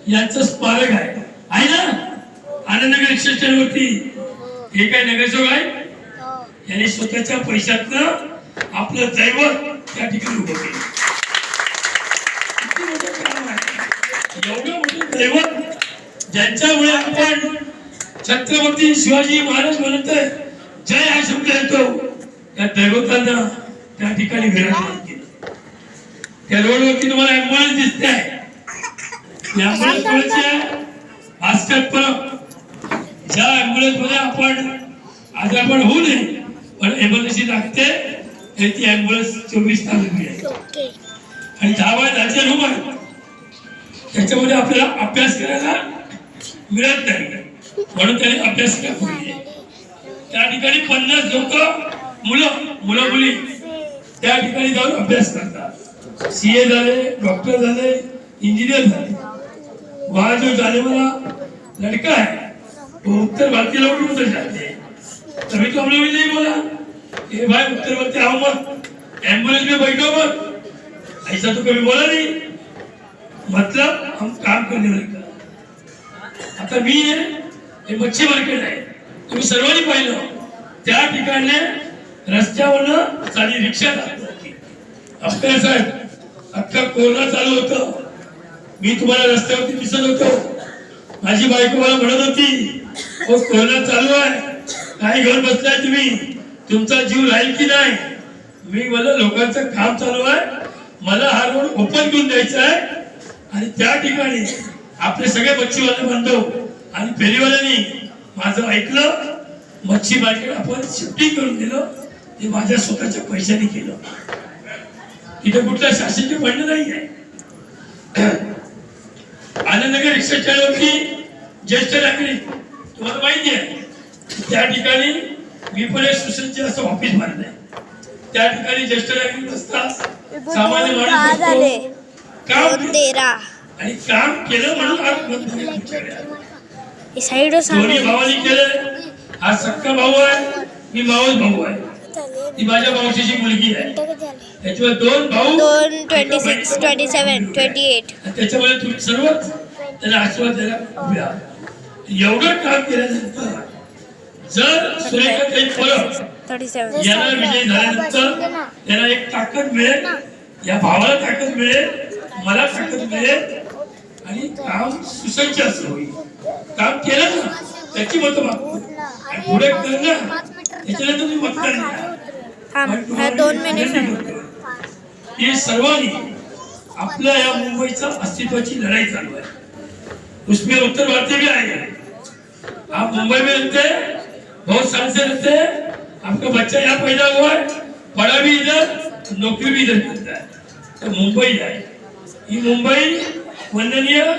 यांचं स्मारक आहे ना आनंदनगर स्टेशन वरती। हे काय नगरसेवक आहे, यांनी स्वतःच्या पैशातनं आपलं दैवत त्या ठिकाणी उभं केलं। एवढं मोठं दैवत ज्यांच्यामुळे आपण छत्रपती शिवाजी महाराज म्हणतोय, जय हा शब्द येतो, त्या दैवतांना त्या ठिकाणी विराजमान केलं। त्या रोडवरती तुम्हाला ॲम्ब्युलन्स दिसते आहे, ज्या ॲम्ब्युलन्स मध्ये आज आपण होऊ नये पण एमर्जन्सी लागते, ती ॲम्ब्युलन्स 24 तास उभी आहे आणि 10 रूम आहे। त्याच्यामध्ये आपल्याला अभ्यास करायला मिळत नाही, म्हणून त्याने अभ्यास केला। त्या ठिकाणी 50 लोक मुलं मुली त्या ठिकाणी जाऊन अभ्यास करतात। सीए झाले, डॉक्टर झाले, इंजिनियर झाले। वहां जो जाने वाला लड़का है वो उत्तर भारतीय लोग भी उधर जाते हैं। तभी तो हम लोग नहीं बोला कि भाई उत्तर भारतीय आओ मत, एम्बुलेंस में बैठो मत, ऐसा तो कभी बोला नहीं। मतलब हम काम करने वाले का। आता मी हे मच्छी मार्केट आहे, तुम्ही सर्वांनी पाहिलं त्या ठिकाणी रस्त्यावरनं साधी रिक्षा जाते। अफकर साहेब अख्खा कोरोना चालू होतं, मी तुम्हाला रस्त्यावरती दिसत होतो, माझी बायको मला म्हणत होती ओ कोरोना चालू आहे, काय घर बसलाय तुम्ही, तुमचा जीव राहील की नाही। मी म्हणलं लोकांचं काम चालू आहे, मला हा रोड ओपन करून द्यायचा आहे आणि त्या ठिकाणी आपले सगळे मच्छीवाले बांधव आणि फेरीवाल्यांनी माझं ऐकलं, मच्छी मार्केट आपण शिफ्टिंग करून दिलं, ते माझ्या स्वतःच्या पैशाने केलं। तिथे कुठल्या शासनाची फंड नाही आहे। आनंदनगर रिक्षा चालवती ज्येष्ठ नागरिक तुम्हाला माहिती आहे, त्या ठिकाणी मी पण एक सुसज्ज असं ऑफिस बांधलंय। त्या ठिकाणी ज्येष्ठ नागरिक असतात, सामान्य माणूस आणि काम केलं म्हणून दोन्ही भावांनी केलं। हा सक्का भाऊ आहे, मी मावस भाऊ आहे, ती माझ्या मावशीची मुलगी आहे। त्याच्यामुळे 2 भाऊ 26, 27, 28 त्याच्यामुळे तुम्ही सर्व त्याला आशीर्वाद द्यायला उभे आहात। एवढं काम केल्यानंतर जर सुरेखा काही फरक याला विजय झाल्यानंतर त्याला एक ताकद मिळेल, या भावाला ताकद मिळेल, मला ताकद मिळेल आणि काम सुसज्ज असं होईल। काम केलं ना त्याची मतं मागतो आणि पुढे करणं त्याच्यानंतर तुम्ही मतदान द्या। 2 मिनिट हे सर्वांनी आपल्या या मुंबईच्या अस्तित्वाची लढाई चालू है। उसमें उत्तर भारतीय भी आएंगे। आप मुंबई में रहते हैं, बहुत साल से रहते हैं, आपका बच्चा यहाँ पैदा हुआ है, पढ़ा भी इधर, नौकरी भी इधर करता है, तो मुंबई आए। ये मुंबई वंदनीय